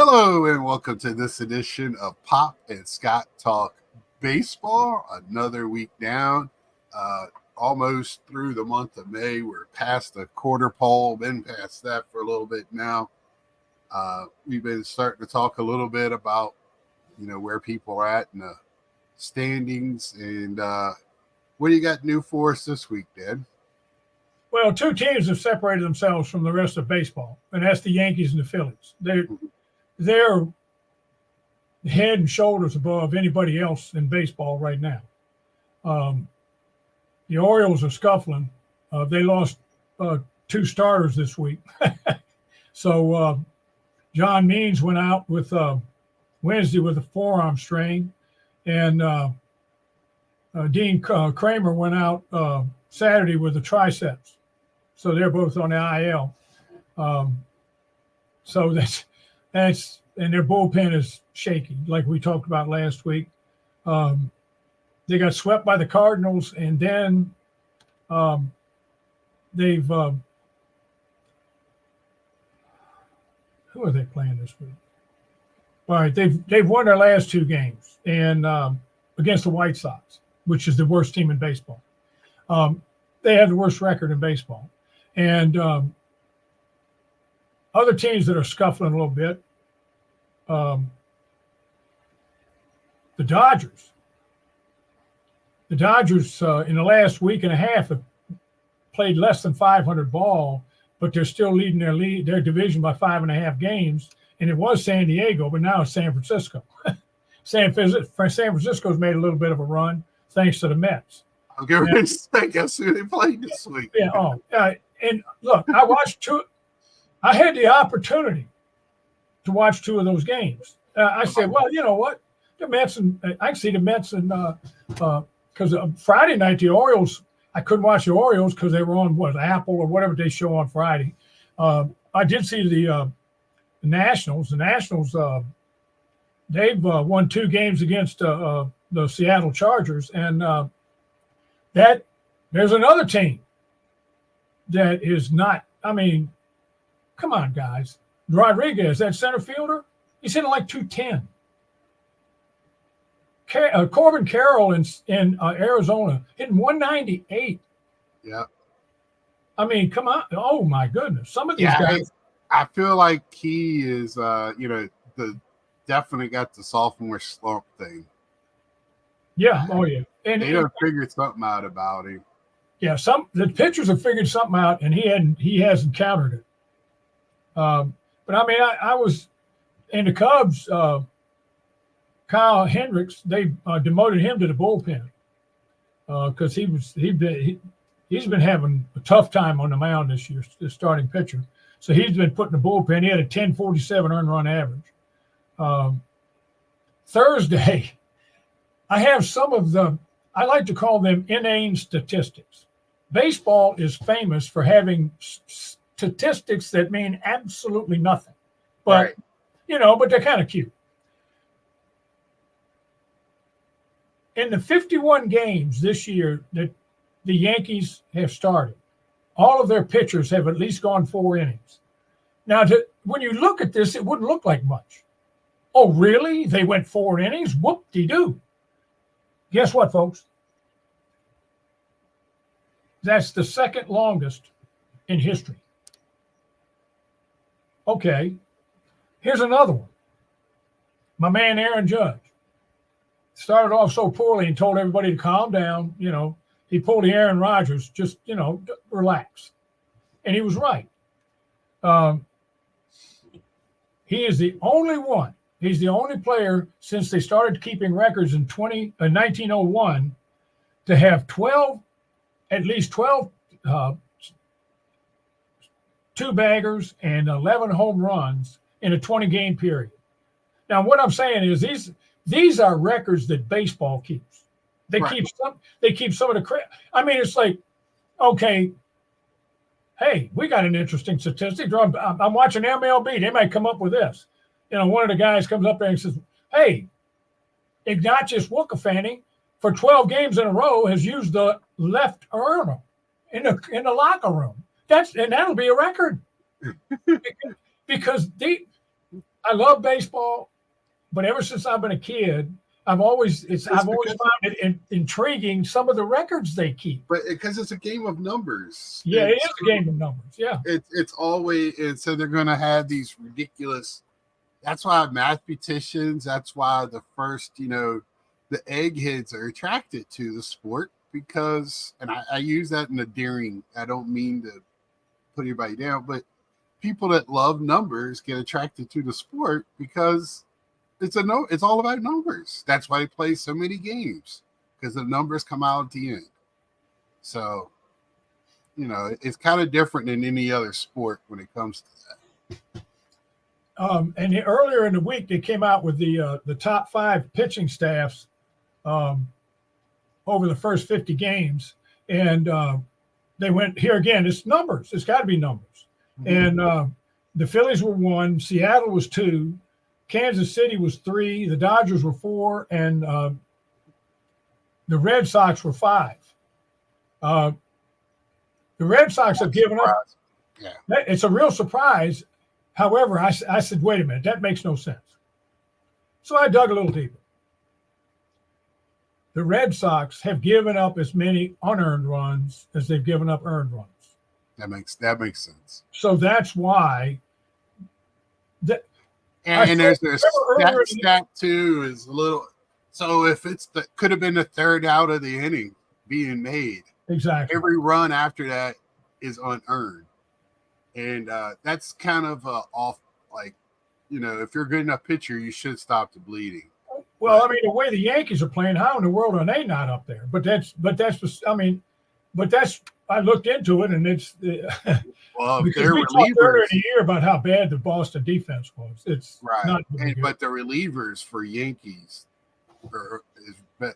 Hello and welcome to this edition of Pop and Scott Talk Baseball. Another week down, almost through the month of May. We're past the quarter pole, been past that for a little bit now. We've been starting to talk a little bit about, where people are at in the standings. And what do you got new for us this week, Dad? Well, two teams have separated themselves from the rest of baseball, and that's the Yankees and the Phillies. They're head and shoulders above anybody else in baseball right now. The Orioles are scuffling. They lost two starters this week. So John Means went out with Wednesday with a forearm strain, and Dean Kramer went out Saturday with the triceps. So they're both on the IL. So that's and their bullpen is shaky, like we talked about last week. They got swept by the Cardinals, and then they've who are they playing this week? All right, they've won their last two games and against the White Sox, which is the worst team in baseball. They have the worst record in baseball. And other teams that are scuffling a little bit, the Dodgers. The Dodgers in the last week and a half have played less than 500 ball, but they're still leading their division by 5.5 games. And it was San Diego, but now it's San Francisco. San Francisco's made a little bit of a run thanks to the Mets. I'll get ready to say, guess who they played this week? Yeah. And look, I watched two. I had the opportunity to watch two of those games. I said, well, you know what? The Mets and I can see the Mets and because Friday night the Orioles, I couldn't watch the Orioles because they were on Apple or whatever they show on Friday. I did see the Nationals. The Nationals, they've won 2 games against the Seattle Chargers, and that there's another team that is not. I mean, come on, guys. Rodriguez, that center fielder, he's hitting like 210. Corbin Carroll in Arizona hitting 198. Yeah. I mean, come on. Oh, my goodness. Some of these guys. I feel like he is, definitely got the sophomore slump thing. Yeah. Oh, yeah. And they done figured something out about him. Yeah. The pitchers have figured something out, and he hasn't countered it. But I mean, I was in the Cubs. Kyle Hendricks, they demoted him to the bullpen because he's been having a tough time on the mound this year, the starting pitcher. So he's been put in the bullpen. He had a 10.47 earned run average. Thursday, I have some of I like to call them inane statistics. Baseball is famous for having statistics that mean absolutely nothing, but right. But they're kind of cute. In the 51 games this year that the Yankees have started, all of their pitchers have at least gone 4 innings. Now, when you look at this, it wouldn't look like much. Oh, really? They went 4 innings? Whoop-de-doo. Guess what, folks? That's the second longest in history. Okay. Here's another one. My man Aaron Judge started off so poorly and told everybody to calm down. He pulled the Aaron Rodgers, just, relax. And he was right. He is the only one. He's the only player since they started keeping records in 1901 to have at least 12 two-baggers and 11 home runs in a 20-game period. Now, what I'm saying is these are records that baseball keeps. They keep some of the credit. I mean, it's like, okay, hey, we got an interesting statistic. I'm watching MLB. They might come up with this. One of the guys comes up there and says, hey, Ignatius Wukafani for 12 games in a row has used the left urinal in the locker room. That'll be a record. because I love baseball, but ever since I've been a kid, I've always found it intriguing some of the records they keep. But because it's a game of numbers. Yeah, it is a game of numbers. Yeah, it's always, and so they're going to have these ridiculous. That's why mathematicians. That's why the first, the eggheads are attracted to the sport because, and I use that in a daring. I don't mean to put anybody down, but people that love numbers get attracted to the sport because it's all about numbers. That's why they play so many games, because the numbers come out at the end. So, it's kind of different than any other sport when it comes to that. And earlier in the week, they came out with the top 5 pitching staffs over the first 50 games. And they went, here again, it's numbers. It's got to be numbers. Mm-hmm. And the Phillies were 1, Seattle was 2, Kansas City was 3, the Dodgers were 4, and the Red Sox were 5. The Red Sox have given up. Yeah. It's a real surprise. However, I said, wait a minute, that makes no sense. So I dug a little deeper. The Red Sox have given up as many unearned runs as they've given up earned runs. That makes sense. So that's why. And there's stat too is a little. So if could have been the third out of the inning being made, exactly. Every run after that is unearned, and that's kind of off. Like, if you're a good enough pitcher, you should stop the bleeding. Well, I mean, the way the Yankees are playing, how in the world are they not up there? But that's. I looked into it, and it's well, because we talked earlier in the year about how bad the Boston defense was. It's right, not but the relievers for Yankees,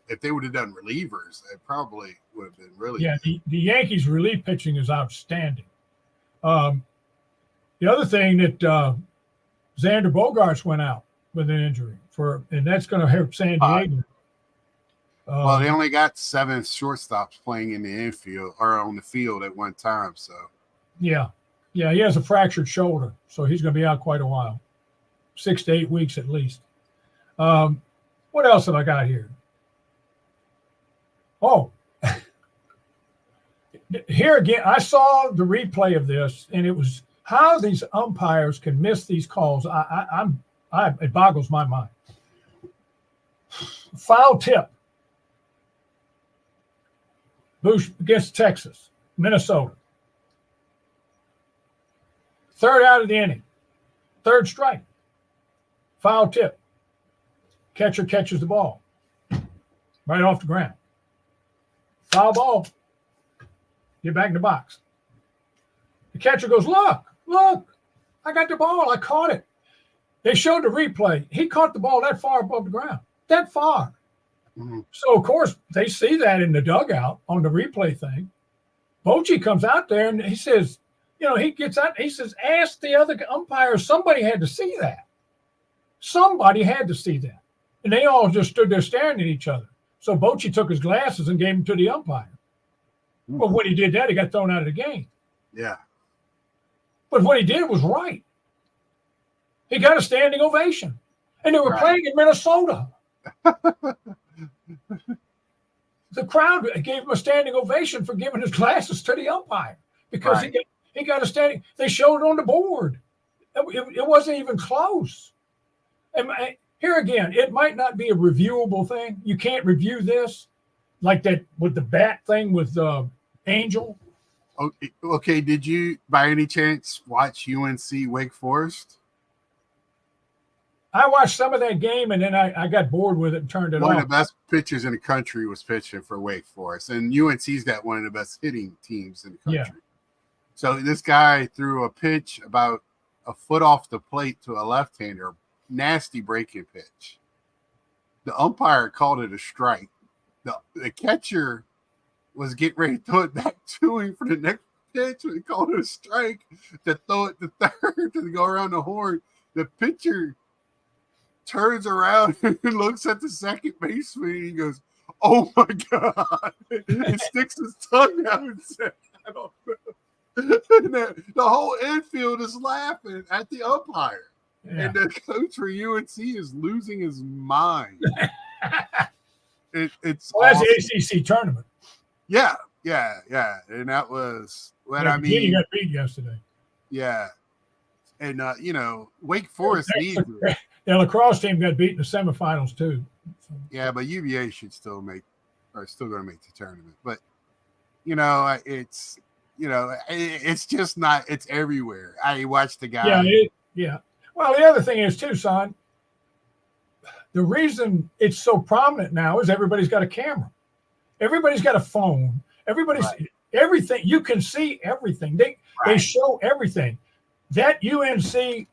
if they would have done relievers, it probably would have been really good. The Yankees relief pitching is outstanding. The other thing that Xander Bogaerts went out with an injury and that's going to hurt San Diego. Well, they only got 7 shortstops playing in the infield or on the field at one time. So, yeah, he has a fractured shoulder, so he's going to be out quite a while, 6 to 8 weeks at least. What else have I got here? Oh, here again, I saw the replay of this, and it was how these umpires can miss these calls. It boggles my mind. Foul tip. Bush against Texas, Minnesota. 3rd out of the inning. 3rd strike. Foul tip. Catcher catches the ball. Right off the ground. Foul ball. Get back in the box. The catcher goes, look, I got the ball. I caught it. They showed the replay. He caught the ball that far above the ground. That far. Mm-hmm. So, of course, they see that in the dugout on the replay thing. Bochy comes out there and he says, he gets out. He says, ask the other umpire. Somebody had to see that. Somebody had to see that. And they all just stood there staring at each other. So Bochy took his glasses and gave them to the umpire. Mm-hmm. But when he did that, he got thrown out of the game. Yeah. But what he did was right. He got a standing ovation. And they were playing in Minnesota. The crowd gave him a standing ovation for giving his glasses to the umpire because he got a standing. They showed it on the board. It wasn't even close. And here again, it might not be a reviewable thing. You can't review this like that with the bat thing with Angel. Okay. Did you, by any chance, watch UNC Wake Forest? I watched some of that game, and then I got bored with it and turned it off. One of the best pitchers in the country was pitching for Wake Forest, and UNC's got one of the best hitting teams in the country. Yeah. So this guy threw a pitch about a foot off the plate to a left-hander, nasty breaking pitch. The umpire called it a strike. The catcher was getting ready to throw it back to him for the next pitch. He called it a strike to throw it to third to go around the horn. The pitcher turns around and looks at the second baseman and he goes, "Oh my God." And sticks his tongue out and says, "I don't know." And the whole infield is laughing at the umpire. Yeah. And the coach for UNC is losing his mind. It's Well, that's awesome. the ACC tournament. Yeah. And that was what I Virginia mean. got beat yesterday. Yeah. And, Wake Forest needs it. The lacrosse team got beat in the semifinals, too. So. Yeah, but UVA should still going to make the tournament. But, it's just not, it's everywhere. I watched the guy. Yeah. Well, the other thing is, too, son, the reason it's so prominent now is everybody's got a camera. Everybody's got a phone. Everything. You can see everything. They show everything. That UNC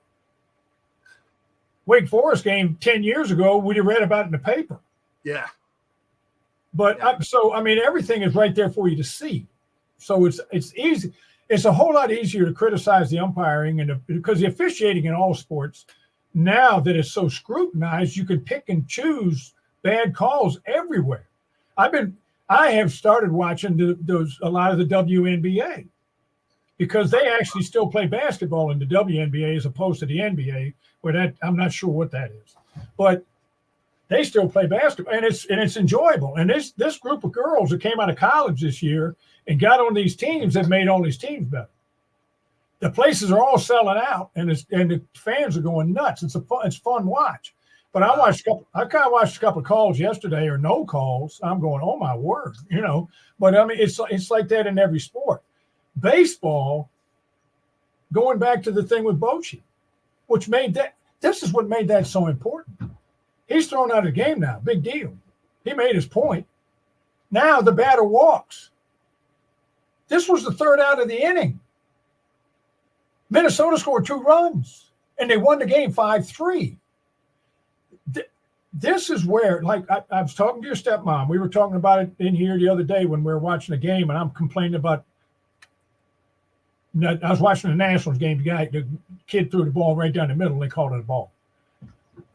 Wake Forest game 10 years ago, we'd have read about it in the paper. Yeah. But everything is right there for you to see. So it's easy. It's a whole lot easier to criticize the umpiring because the officiating in all sports, now that it's so scrutinized, you can pick and choose bad calls everywhere. I have started watching a lot of the WNBA because they actually still play basketball in the WNBA as opposed to the NBA, where I'm not sure what that is, but they still play basketball and it's enjoyable. And this group of girls that came out of college this year and got on these teams have made all these teams better. The places are all selling out, and the fans are going nuts. It's fun watch. But I kind of watched a couple of calls yesterday, or no calls. I'm going, oh my word, But I mean, it's like that in every sport. Baseball, going back to the thing with Bochy, which made that. This is what made that so important. He's thrown out of the game now. Big deal. He made his point. Now the batter walks. This was the third out of the inning. Minnesota scored 2 runs, and they won the game 5-3. This is where, like, I was talking to your stepmom. We were talking about it in here the other day when we were watching a game, and I'm complaining about. I was watching the Nationals game. The kid threw the ball right down the middle. And they called it a ball.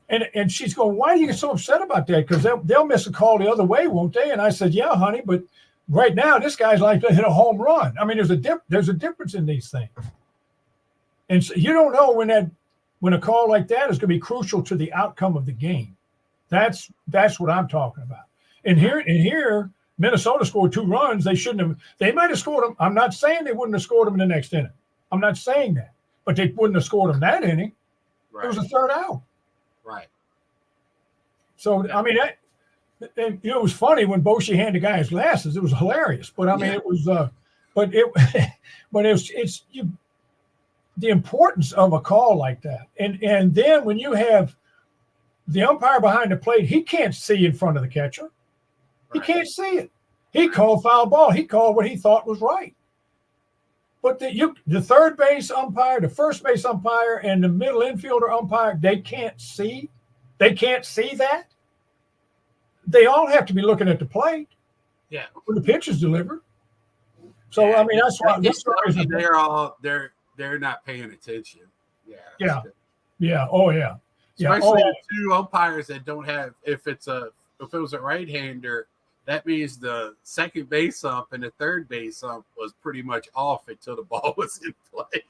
And she's going, why do you get so upset about that? Because they'll miss a call the other way, won't they? And I said, yeah, honey, but right now this guy's like to hit a home run. I mean, there's a difference in these things. And so you don't know when a call like that is going to be crucial to the outcome of the game. That's what I'm talking about. And here, Minnesota scored 2 runs. They shouldn't have. They might have scored them. I'm not saying they wouldn't have scored them in the next inning. I'm not saying that, but they wouldn't have scored them that inning. Right. It was a third out. Right. So I mean, it was funny when Bochy handed the guy his glasses. It was hilarious, but I mean, it was. It's the importance of a call like that. And then when you have the umpire behind the plate, he can't see in front of the catcher. He can't see it. He called foul ball. He called what he thought was right. But the third base umpire, the first base umpire, and the middle infielder umpire, they can't see. They can't see that. They all have to be looking at the plate. Yeah. When the pitch is delivered. So I mean, that's why they're not paying attention. Yeah. Yeah. Oh yeah. Especially the 2 umpires that don't have. If it was a right-hander, that means the second base ump and the third base ump was pretty much off until the ball was in play.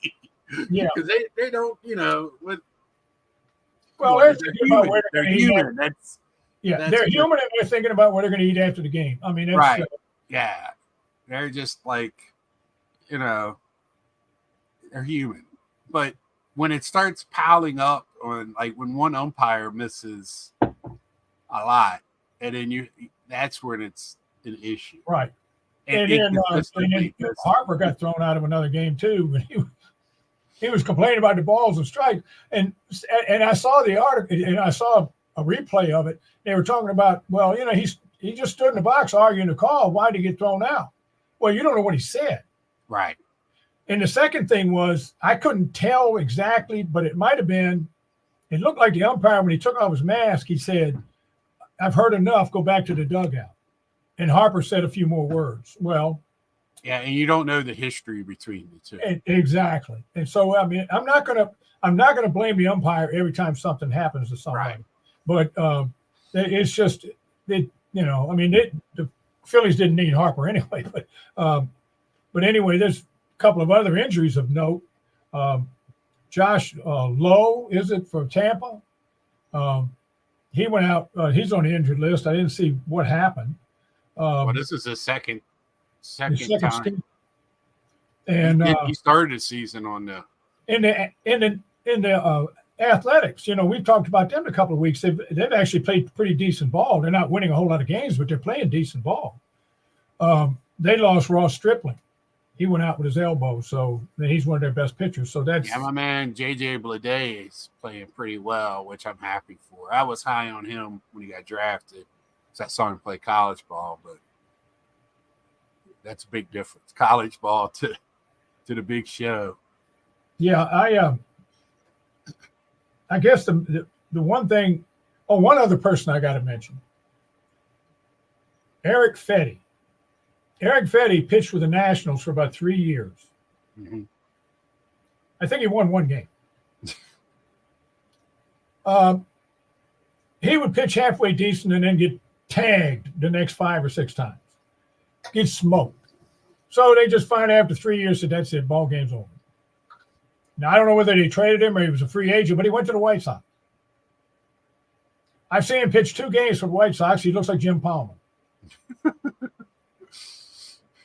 Yeah, because they don't, with. Well, they're human. They're human. They're human, and they're thinking about what they're going to eat after the game. I mean, that's, right? Yeah, they're just like, they're human. But when it starts piling up on, like, when one umpire misses a lot, and then that's when it's an issue, right? And then Harper got thrown out of another game too. He was complaining about the balls and strikes, and I saw the article, and I saw a replay of it. They were talking about, well, he just stood in the box arguing the call. Why did he get thrown out? Well, you don't know what he said, right? And the second thing was, I couldn't tell exactly, but it might have been. It looked like the umpire, when he took off his mask, he said, "I've heard enough. Go back to the dugout." And Harper said a few more words. Well. Yeah, and you don't know the history between the two. Exactly. And so, I mean, I'm not gonna blame the umpire every time something happens to somebody. Right. But it's just the Phillies didn't need Harper anyway. But anyway, there's a couple of other injuries of note. Josh Lowe, is it, for Tampa? He went out. He's on the injured list. I didn't see what happened. Well, this is his second time. Stint. And he started the season on the in the Athletics. We've talked about them in a couple of weeks. They've actually played pretty decent ball. They're not winning a whole lot of games, but they're playing decent ball. They lost Ross Stripling. He went out with his elbow, so he's one of their best pitchers. So that's my man JJ Bleday is playing pretty well, which I'm happy for. I was high on him when he got drafted, because I saw him play college ball, but that's a big difference. College ball to the big show. Yeah, I guess the one thing. Oh, one other person I got to mention. Eric Fetty. Eric Fetty pitched with the Nationals for about 3 years. Mm-hmm. I think he won one game. He would pitch halfway decent and then get tagged the next 5 or 6 times. Get smoked. So they just finally, after 3 years, said, that's it, ball game's over. Now, I don't know whether they traded him or he was a free agent, but he went to the White Sox. I've seen him pitch 2 games for the White Sox. He looks like Jim Palmer.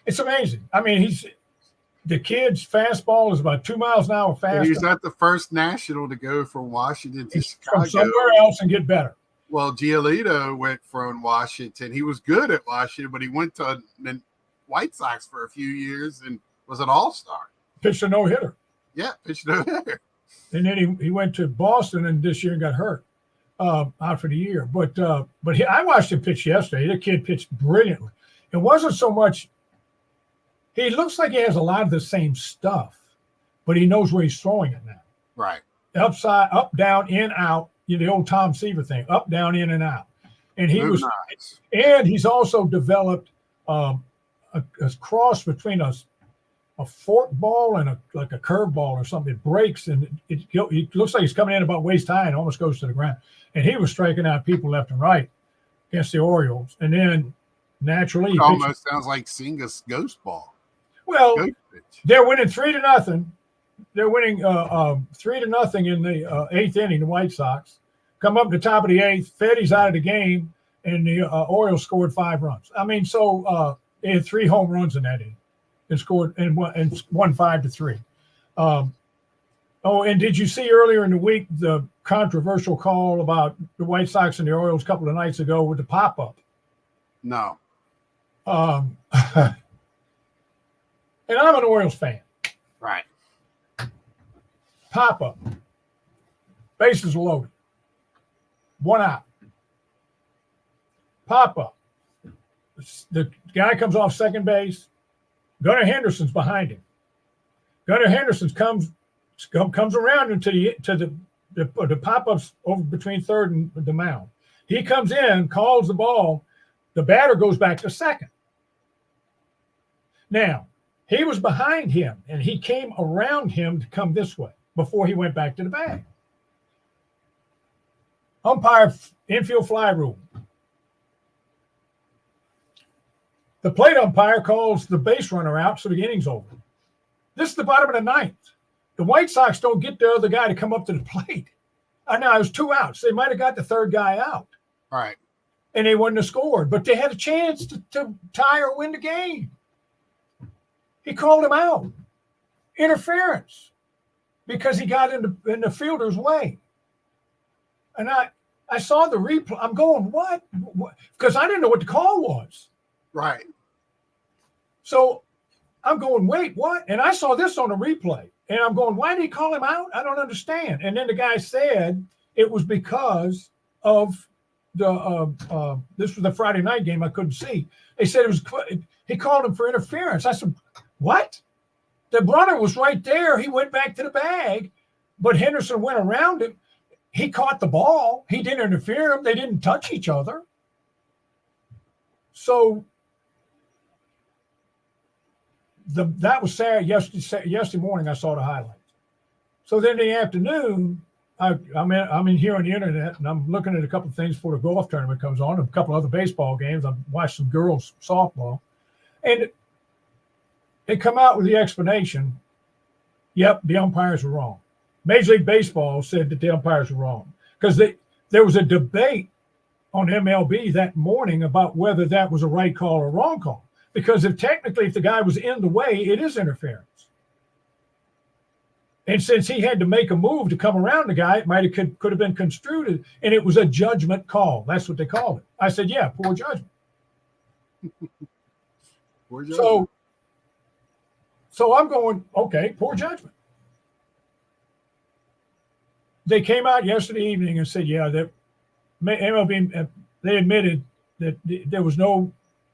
It's amazing. I mean, the kid's fastball is about 2 miles an hour faster. He's not the first national to go from Washington to Chicago. From somewhere else and get better. Well, Giolito went from Washington. He was good at Washington, but he went to the White Sox for a few years and was an all-star. Pitched a no-hitter. Yeah, pitched a no-hitter. And then he went to Boston and this year and got hurt out for the year. But I watched him pitch yesterday. The kid pitched brilliantly. It wasn't so much. He looks like he has a lot of the same stuff, but he knows where he's throwing it now. Right. Upside, up, down, in, out. The old Tom Seaver thing. Up, down, in, and out. And he's also developed a cross between a fork ball and like a curve ball or something. It breaks and it looks like he's coming in about waist high and almost goes to the ground. And he was striking out people left and right against the Orioles. And then naturally, it almost sounds like Singer's ghost ball. Well, they're winning 3-0. They're winning 3-0 in the 8th inning. The White Sox come up to the top of the 8th. Fetty's out of the game, and the Orioles scored 5 runs. I mean, so they had 3 home runs in that inning, and scored and won 5-3. And did you see earlier in the week the controversial call about the White Sox and the Orioles a couple of nights ago with the pop-up? No. And I'm an Orioles fan. Right. Pop-up. Bases loaded. 1 out. Pop-up. The guy comes off second base. Gunnar Henderson's behind him. Gunnar Henderson comes around into the pop-ups over between third and the mound. He comes in, calls the ball. The batter goes back to second. Now, he was behind him, and he came around him to come this way before he went back to the bag. Umpire infield fly rule. The plate umpire calls the base runner out, so the inning's over. This is the bottom of the 9th. The White Sox don't get the other guy to come up to the plate. Now, it was 2 outs. They might have got the third guy out. All right. And they wouldn't have scored, but they had a chance to tie or win the game. He called him out. Interference. Because he got in the fielder's way. And I saw the replay. I'm going, what? Because I didn't know what the call was. Right. So I'm going, wait, what? And I saw this on the replay. And I'm going, why did he call him out? I don't understand. And then the guy said it was because of this was the Friday night game I couldn't see. They said he called him for interference. I said, what? The runner was right there. He went back to the bag, but Henderson went around him. He caught the ball. He didn't interfere him. They didn't touch each other. So that was Saturday. Yesterday morning, I saw the highlights. So then in the afternoon, I'm in here on the internet, and I'm looking at a couple of things before the golf tournament comes on, and a couple of other baseball games. I've watched some girls softball, and they come out with the explanation. Yep, the umpires were wrong. Major League Baseball said that the umpires were wrong because there was a debate on MLB that morning about whether that was a right call or wrong call. Because if the guy was in the way, it is interference. And since he had to make a move to come around the guy, it could have been construed, and it was a judgment call. That's what they called it. I said, yeah, poor judgment. Poor judgment. So I'm going, okay, poor judgment. They came out yesterday evening and said, yeah, that MLB, they admitted that there was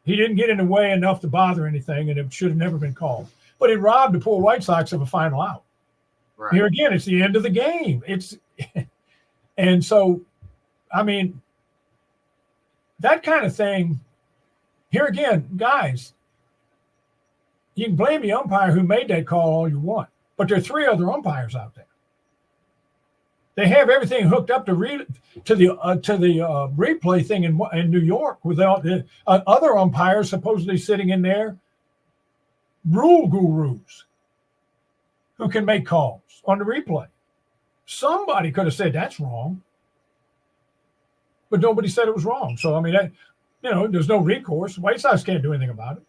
he didn't get in the way enough to bother anything, and it should have never been called. But it robbed the poor White Sox of a final out. Right. Here again, it's the end of the game. And so, I mean, that kind of thing. Here again, guys, you can blame the umpire who made that call all you want, but there are 3 other umpires out there. They have everything hooked up to the replay thing in New York without the other umpires supposedly sitting in there, rule gurus who can make calls on the replay. Somebody could have said that's wrong, but nobody said it was wrong. So I mean, there's no recourse. White Sox can't do anything about it.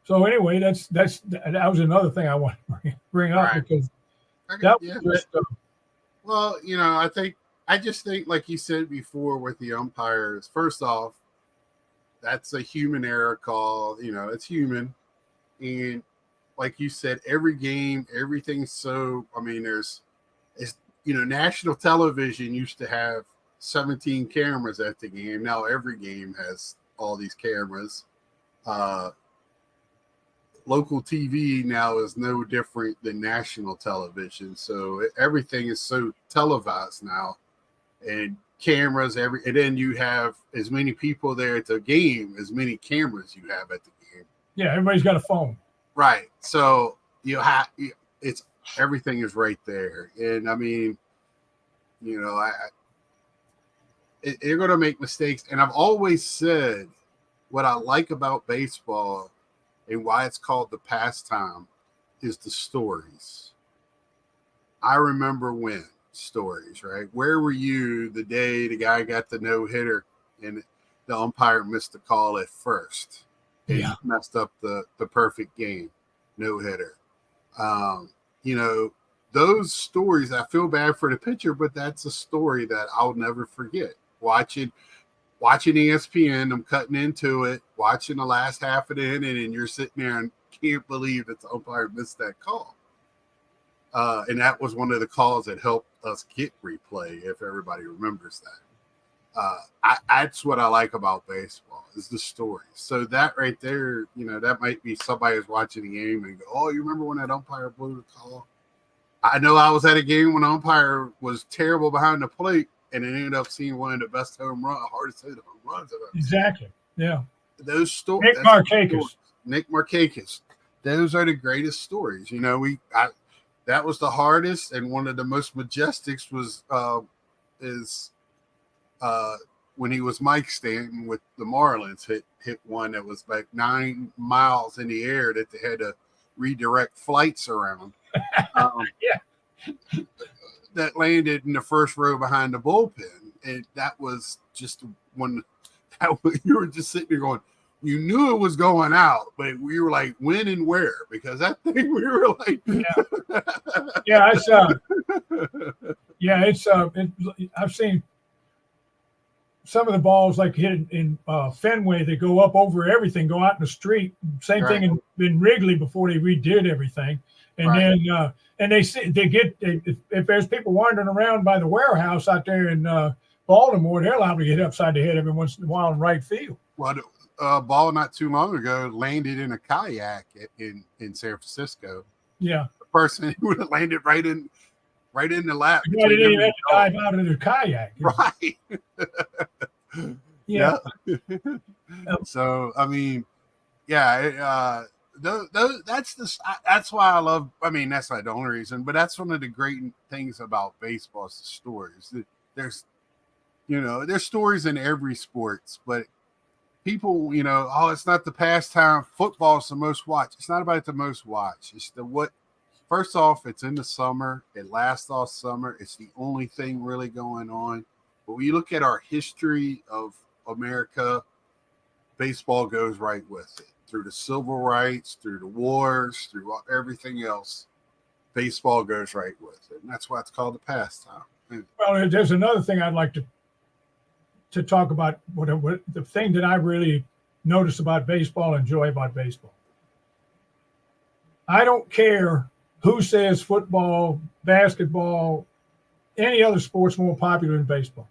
So anyway, that was another thing I want to bring up because that was just. Well, I just think, like you said before with the umpires, first off, that's a human error call. It's human. And like you said, every game, everything's so, national television used to have 17 cameras at the game. Now every game has all these cameras. Local TV now is no different than national television. So everything is so televised now, and cameras, and then you have as many people there at the game, as many cameras you have at the game. Yeah. Everybody's got a phone. Right. So it's everything is right there. And I mean, you're going to make mistakes. And I've always said what I like about baseball and why it's called the pastime is the stories. I remember when stories, right? Where were you the day the guy got the no-hitter and the umpire missed the call at first? And messed up the perfect game, no-hitter. Those stories, I feel bad for the pitcher, but that's a story that I'll never forget. Watching ESPN, I'm cutting into it, watching the last half of the inning, and you're sitting there and can't believe that the umpire missed that call. And that was one of the calls that helped us get replay, if everybody remembers that. That's what I like about baseball, is the stories. So that right there, that might be somebody who's watching the game and go, oh, you remember when that umpire blew the call? I know I was at a game when the umpire was terrible behind the plate, and it ended up seeing one of the best hardest hit home runs I've ever seen. Exactly. Yeah. Those stories. Nick Markakis. Those are the greatest stories. That was the hardest, and one of the most majestics was when he was Mike Stanton with the Marlins, hit one that was like 9 miles in the air that they had to redirect flights around. That landed in the first row behind the bullpen, and that was just one that you were just sitting there going, you knew it was going out, but we were like, when and where? Because that thing, we were like, I've seen some of the balls like hit in Fenway. They go up over everything, go out in the street. Same thing in Wrigley before they redid everything. And then and if there's people wandering around by the warehouse out there in Baltimore, they're allowed to get upside the head every once in a while in right field. Well, ball not too long ago landed in a kayak in San Francisco. Yeah, the person who would have landed right in the lap. Yeah, they didn't even dive out of the kayak. Right. Yeah. So I mean, that's why I love. I mean, that's not the only reason, but that's one of the great things about baseball is the stories. There's stories in every sports, but people, it's not the pastime. Football's the most watched. It's not about the most watched. It's the what first off, it's in the summer. It lasts all summer. It's the only thing really going on. But when you look at our history of America, baseball goes right with it. Through the civil rights, through the wars, through everything else, baseball goes right with it. And that's why it's called the pastime. Well, there's another thing I'd like to talk about. What the thing that I really notice about baseball, enjoy about baseball. I don't care who says football, basketball, any other sport's more popular than baseball.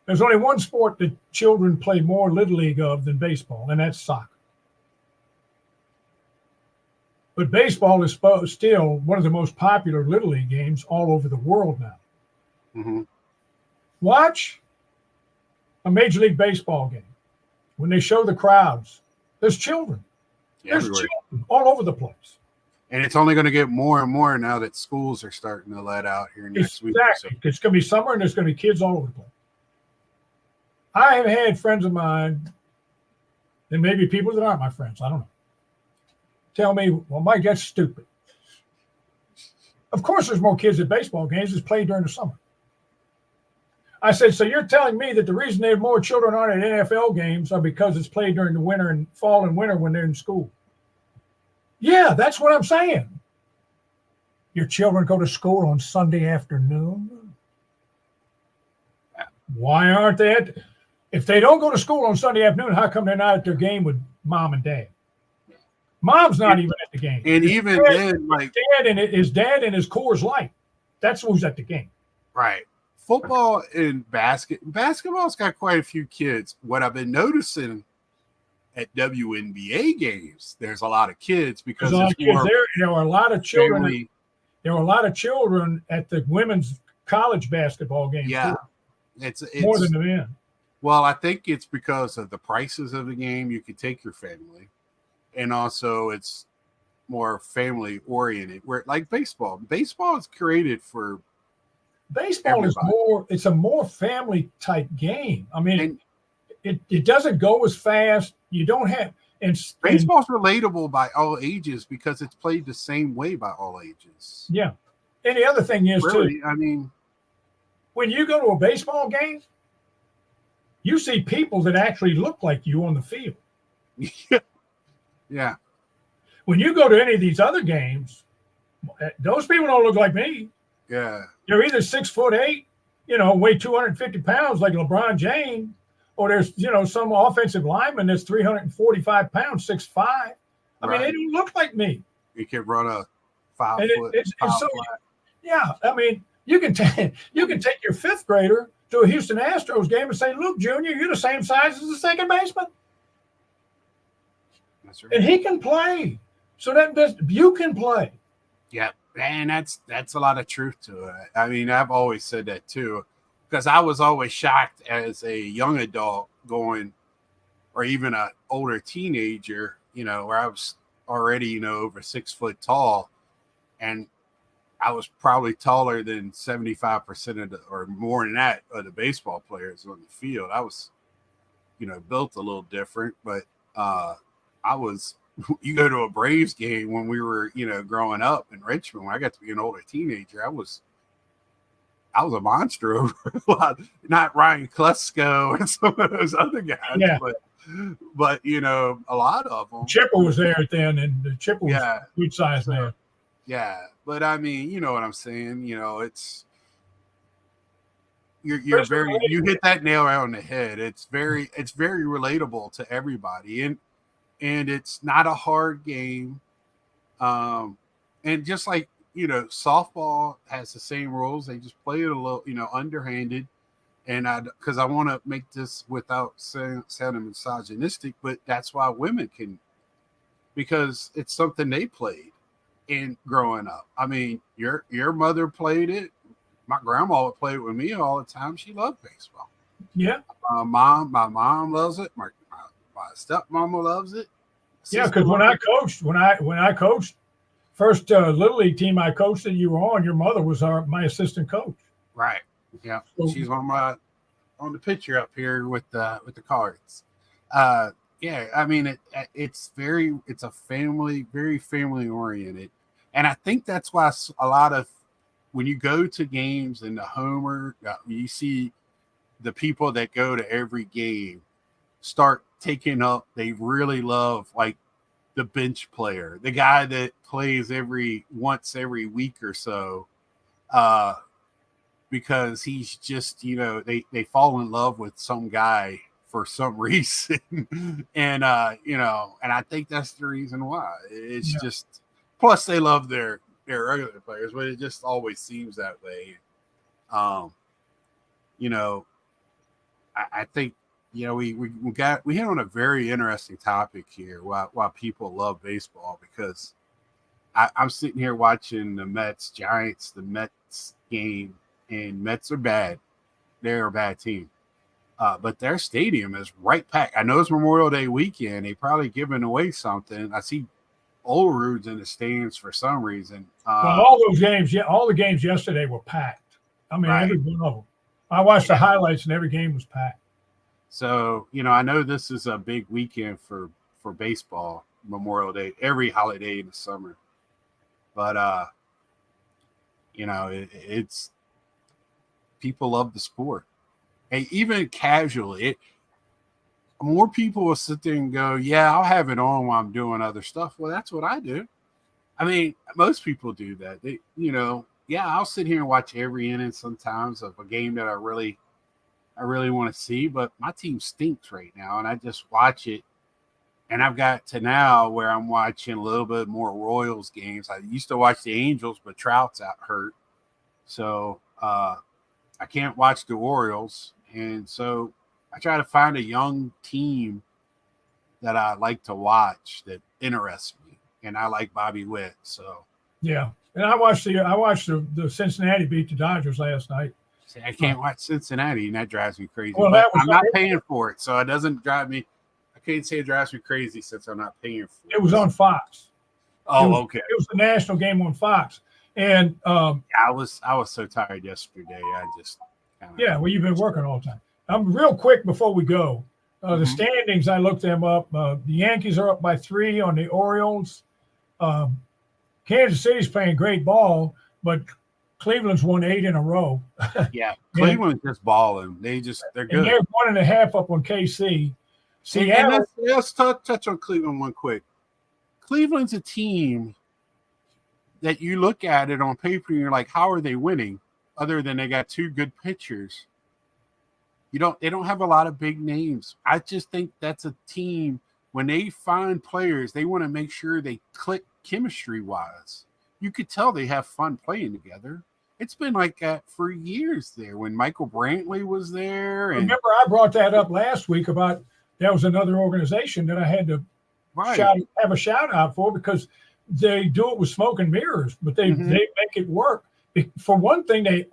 There's only one sport that children play more Little League of than baseball, and that's soccer. But baseball is still one of the most popular Little League games all over the world now. Mm-hmm. Watch a Major League Baseball game. When they show the crowds, there's children. There's Everywhere. children all over the place. And it's only going to get more and more now that schools are starting to let out here next week. Exactly. It's going to be summer, and there's going to be kids all over the place. I have had friends of mine, and maybe people that aren't my friends, I don't know, tell me, well, Mike, that's stupid. Of course there's more kids at baseball games. It's played during the summer. I said, so you're telling me that the reason there are more children aren't at NFL games are because it's played during the winter and fall and winter when they're in school? Yeah, that's what I'm saying. Your children go to school on Sunday afternoon? Why aren't they if they don't go to school on Sunday afternoon, how come they're not at their game with mom and dad? Mom's not even at the game. And even then, like his dad and his Coors Light. That's who's at the game. Right. Football and basketball's got quite a few kids. What I've been noticing at WNBA games, there's a lot of kids because there were a lot of children. Family. There were a lot of children at the women's college basketball games. Yeah, too. it's More than the men. Well, I think it's because of the prices of the game. You could take your family, and also it's more family oriented. Where like baseball is created for baseball everybody. Is more. It's a more family type game. I mean, it doesn't go as fast. You don't have baseball's relatable by all ages because it's played the same way by all ages. Yeah, and the other thing is really, too. I mean, when you go to a baseball game, you see people that actually look like you on the field. Yeah. When you go to any of these other games, those people don't look like me. Yeah. They're either 6'8", weigh 250 pounds like LeBron James, or there's, some offensive lineman that's 345 pounds, 6'5". I mean, they don't look like me. You can run a 5 foot. Yeah. I mean, you can take your fifth grader to a Houston Astros game and say, look, Junior, you're the same size as the second baseman. That's right. And he can play. So you can play. Yeah, and that's a lot of truth to it. I mean, I've always said that too, because I was always shocked as a young adult going, or even an older teenager, where I was already, over 6 foot tall, and I was probably taller than 75% of or more than that of the baseball players on the field. I was, built a little different, but I was. You go to a Braves game when we were, growing up in Richmond. When I got to be an older teenager, I was a monster over a lot. Not Ryan Klesko and some of those other guys, but a lot of them. Chipper was there then, and the Chipper was good size there. Yeah, but I mean, you know what I'm saying. It's you're very you hit that nail right on the head. It's very relatable to everybody, and it's not a hard game. And just like, softball has the same rules. They just play it a little, underhanded. And because I want to make this without sounding misogynistic, but that's why women can, because it's something they played in growing up. I mean, your mother played it. My grandma would play it with me all the time. She loved baseball. Yeah. My mom loves it. My stepmama loves it. Yeah, because when I coached, first Little League team I coached that you were on, your mother was my assistant coach. Right. Yeah. She's on the picture up here with the cards. Yeah. I mean, it's a family, very family oriented. And I think that's why a lot of when you go to games in the homer, you see the people that go to every game start taking up. They really love like the bench player, the guy that plays once every week or so, because he's just, they fall in love with some guy for some reason. And, and I think that's the reason why. It's just, plus they love their regular players, but it just always seems that way. I think, we hit on a very interesting topic here while people love baseball, because I'm sitting here watching the Mets game, and Mets are bad. They're a bad team. But their stadium is right packed. I know it's Memorial Day weekend. They probably giving away something. I see Olerud's in the stands for some reason. Well, all the games yesterday were packed. I mean, right. Every one of them. I watched the highlights, and every game was packed. So, I know this is a big weekend for baseball, Memorial Day, every holiday in the summer. But, it's people love the sport. And even casually, more people will sit there and go, yeah, I'll have it on while I'm doing other stuff. Well, that's what I do. I mean, most people do that. I'll sit here and watch every inning sometimes of a game that I really want to see, but my team stinks right now, and I just watch it. And I've got to now where I'm watching a little bit more Royals games. I used to watch the Angels, but Trout's out hurt. So I can't watch the Orioles. And so I try to find a young team that I like to watch that interests me. And I like Bobby Witt. So yeah. And I watched the Cincinnati beat the Dodgers last night. See, I can't watch Cincinnati, and that drives me crazy. Well, I'm not paying for it, so it doesn't drive me. I can't say it drives me crazy since I'm not paying for it. It was on Fox. Okay. It was the national game on Fox, and I was so tired yesterday. I just well, you've been working all the time. Real quick before we go, the standings, I looked them up. The Yankees are up by 3 on the Orioles. Kansas City's playing great ball, but Cleveland's won 8 in a row. Yeah, Cleveland's just balling. They're good. And they're 1.5 up on KC. Seattle. Let's touch on Cleveland one quick. Cleveland's a team that you look at it on paper and you're like, how are they winning? Other than they got 2 good pitchers. They don't have a lot of big names. I just think that's a team, when they find players, they want to make sure they click chemistry wise. You could tell they have fun playing together. It's been like that for years there when Michael Brantley was there. And remember, I brought that up last week about that was another organization that I had to have a shout out for, because they do it with smoke and mirrors, but they make it work. For one thing, they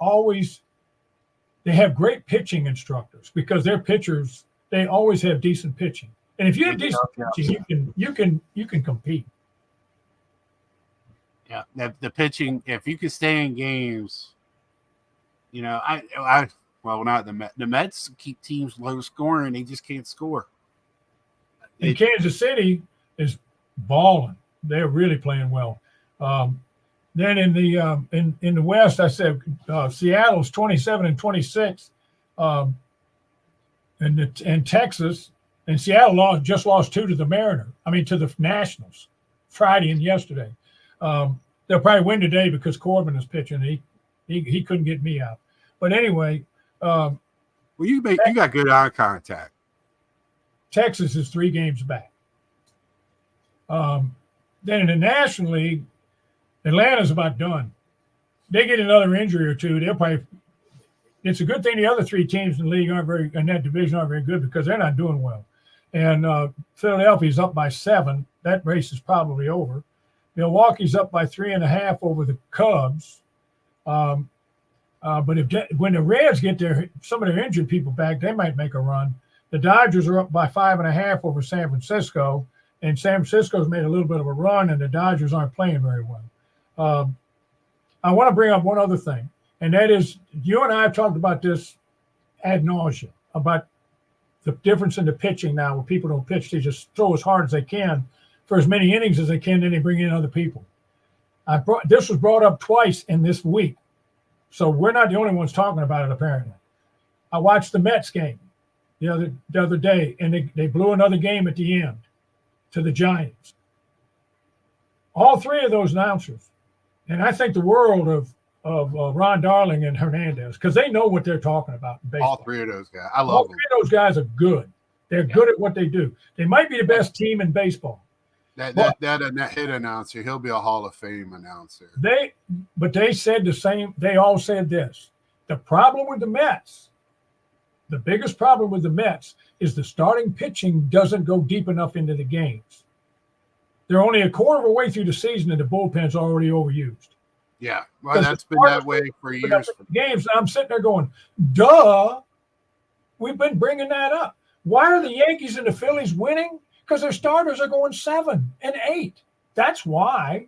have great pitching instructors, because their pitchers, they always have decent pitching. And if you have decent pitching, you can compete. Yeah, the pitching, if you can stay in games, not the Mets. The Mets keep teams low scoring. They just can't score. And Kansas City is balling. They're really playing well. Then in the West, I said Seattle's 27-26, and Texas and Seattle just lost 2 to the Nationals, Friday and yesterday. They'll probably win today because Corbin is pitching. He couldn't get me out. But anyway, you got good eye contact. Texas is 3 games back. Then in the National League, Atlanta's about done. They get another injury or 2, they'll probably. It's a good thing the other 3 teams in the league in that division aren't very good, because they're not doing well. And Philadelphia's up by 7. That race is probably over. Milwaukee's up by 3.5 over the Cubs. But when the Reds get some of their injured people back, they might make a run. The Dodgers are up by 5.5 over San Francisco, and San Francisco's made a little bit of a run, and the Dodgers aren't playing very well. I want to bring up one other thing, and that is, you and I have talked about this ad nauseum, about the difference in the pitching now, when people don't pitch, they just throw as hard as they can for as many innings as they can, then they bring in other people. This was brought up twice in this week, so we're not the only ones talking about it. Apparently, I watched the Mets game the other day, and they blew another game at the end to the Giants. All three of those announcers, and I think the world of Ron Darling and Hernandez, because they know what they're talking about in baseball. All three of those guys. I love All them. three of those guys are good. They're good at what they do. They might be the best team in baseball. That hit announcer, he'll be a Hall of Fame announcer. But they said the same. They all said this. The problem with the Mets, the biggest problem with the Mets, is the starting pitching doesn't go deep enough into the games. They're only a quarter of a way through the season, and the bullpen's already overused. Yeah, well, that's been that way for years. Games, and I'm sitting there going, duh. We've been bringing that up. Why are the Yankees and the Phillies winning? Because their starters are going 7 and 8. That's why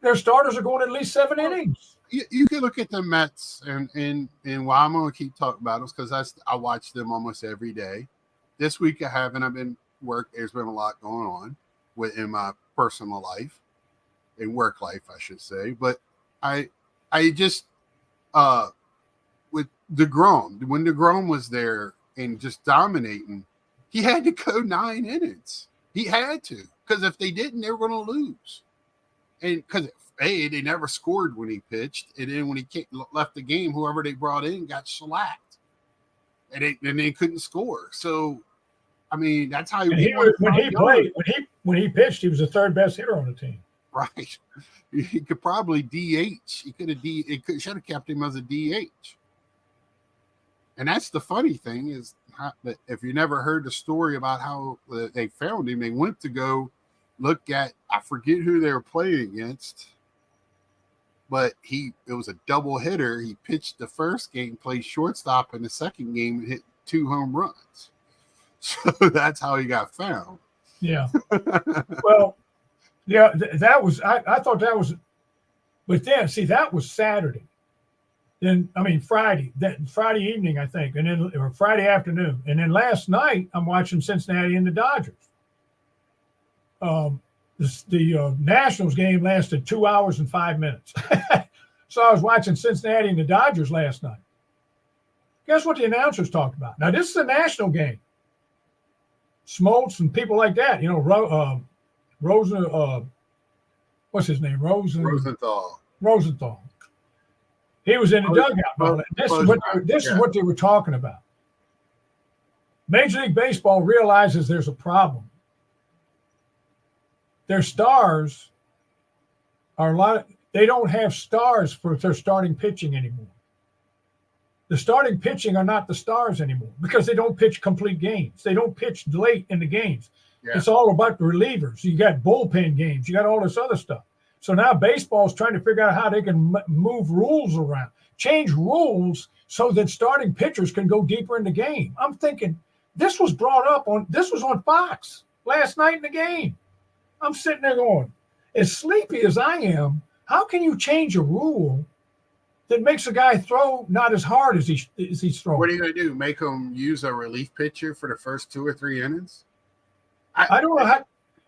their starters are going at least 7 innings. You can look at the Mets, and why I'm going to keep talking about them because I watch them almost every day. This week I haven't. I've been work. There's been a lot going on in my personal life, in work life, I should say. But I just with DeGrom, when DeGrom was there and just dominating, he had to go 9 innings. He had to, because if they didn't, they were going to lose. And because they never scored when he pitched, and then when he left the game, whoever they brought in got shellacked, and they couldn't score. So, I mean, that's how when he pitched, he was the third best hitter on the team. Right. He could probably DH. Should have kept him as a DH. And that's the funny thing is, if you never heard the story about how they found him, they went to go look at, I forget who they were playing against, but it was a double hitter. He pitched the first game, played shortstop in the second game, and hit 2 home runs. So that's how he got found. Yeah. Well, yeah, that was, I thought that was, but then, see, that was Saturday. Then, I mean, Friday evening, I think, or Friday afternoon. And then last night, I'm watching Cincinnati and the Dodgers. The Nationals game lasted 2 hours and 5 minutes. So I was watching Cincinnati and the Dodgers last night. Guess what the announcers talked about? Now, this is a national game. Smoltz and people like that, what's his name? Rosenthal. He was in the dugout. This is what they were talking about. Major League Baseball realizes there's a problem. Their stars are they don't have stars for their starting pitching anymore. The starting pitching are not the stars anymore because they don't pitch complete games. They don't pitch late in the games. Yeah. It's all about the relievers. You got bullpen games. You got all this other stuff. So now baseball's trying to figure out how they can move rules around, change rules so that starting pitchers can go deeper in the game. I'm thinking this was on Fox last night in the game. I'm sitting there going, as sleepy as I am, how can you change a rule that makes a guy throw not as hard as he's throwing? What are you going to do? Make him use a relief pitcher for the first 2 or 3 innings? I don't know how.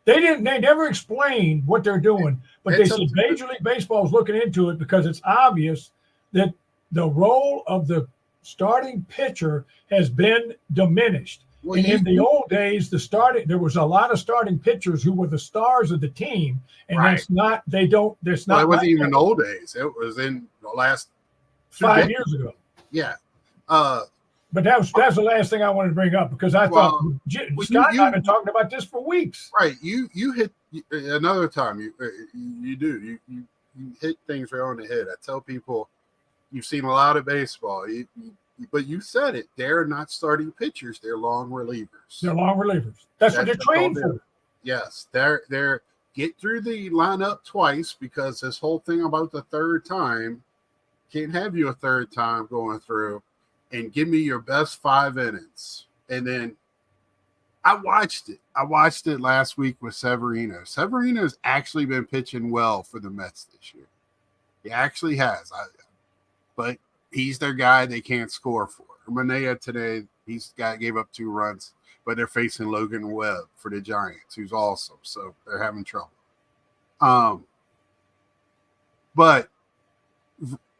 They never explained what they're doing, but they said Major League Baseball is looking into it because it's obvious that the role of the starting pitcher has been diminished. Well, and in the old days, there was a lot of starting pitchers who were the stars of the team, and that's not. It wasn't even old days. It was in the last 5 years ago. Yeah. But that's the last thing I wanted to bring up because I thought Scott and I have been talking about this for weeks. Right. You hit another time. You hit things right on the head. I tell people you've seen a lot of baseball, but you said it. They're not starting pitchers. They're long relievers. They're long relievers. That's what they're trained for. Yes. They're get through the lineup twice because this whole thing about the third time can't have you a third time going through. And give me your best 5 innings. And then I watched it last week with Severino. Severino's actually been pitching well for the Mets this year. He actually has. But he's their guy they can't score for. Manaea today, gave up 2 runs, but they're facing Logan Webb for the Giants, who's awesome. So they're having trouble. But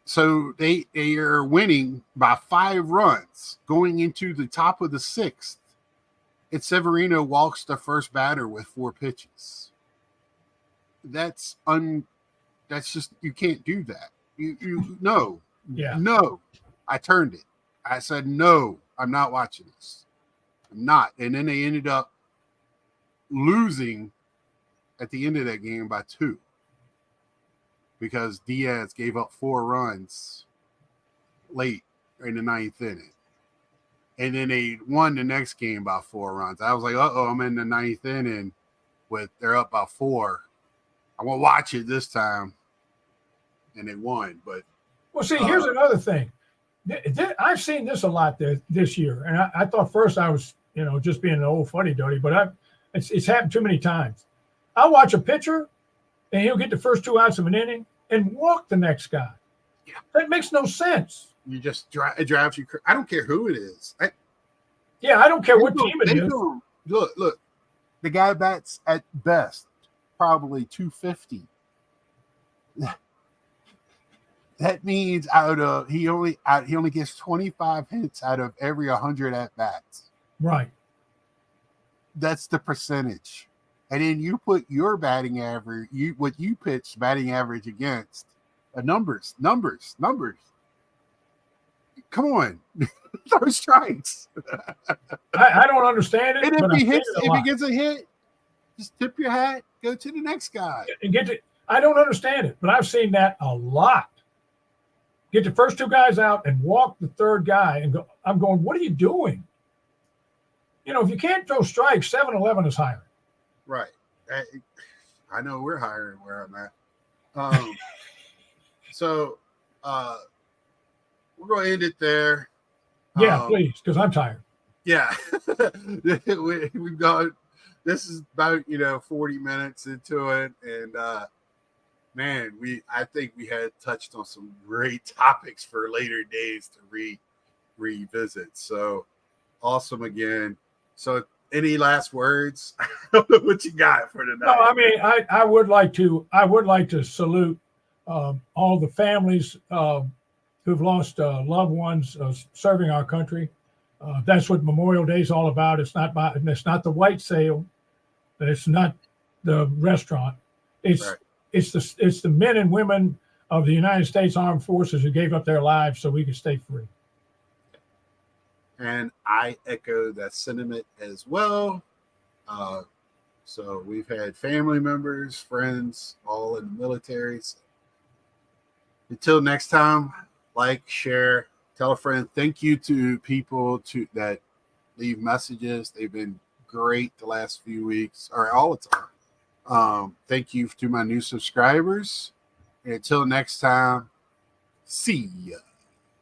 so they are winning by 5 runs going into the top of the 6th. And Severino walks the first batter with 4 pitches. That's just, you can't do that. No. Yeah. No. I turned it. I said, no, I'm not watching this. I'm not. And then they ended up losing at the end of that game by 2 because Diaz gave up 4 runs late in the 9th inning. And then they won the next game by 4 runs. I was like, I'm in the 9th inning they're up by 4. I won't watch it this time. And they won. But well, see, here's another thing. I've seen this a lot this year. And I thought first I was, just being an old fuddy-duddy, but it's happened too many times. I'll watch a pitcher, and he'll get the first 2 outs of an inning and walk the next guy. Yeah. That makes no sense. You just it drives you crazy. I don't care who it is. I don't care what team it is. Look. The guy bats at best probably 250. That means he only gets 25 hits out of every 100 at bats. Right. That's the percentage. And then you put your batting average, what you pitch batting average against numbers. Come on, throw strikes. I don't understand it. And if he gets a hit, just tip your hat, go to the next guy. And I don't understand it, but I've seen that a lot. Get the first 2 guys out and walk the 3rd guy and go. I'm going, what are you doing? If you can't throw strikes, 7-Eleven is hiring. Right. I know we're hiring where I'm at. So we're going to end it there. Yeah, please, because I'm tired. Yeah. We've gone. This is about 40 minutes into it, and man, I think we had touched on some great topics for later days to revisit. So awesome again. So any last words? What you got for tonight? No, I mean, I would like to salute all the families who've lost loved ones serving our country. That's what Memorial Day is all about. It's not the white sale. It's not the restaurant. It's the men and women of the United States Armed Forces who gave up their lives so we could stay free. And I echo that sentiment as well. So we've had family members, friends, all in the military. So until next time, like, share, tell a friend. Thank you to people that leave messages. They've been great the last few weeks, or all the time. Thank you to my new subscribers. And until next time, see ya.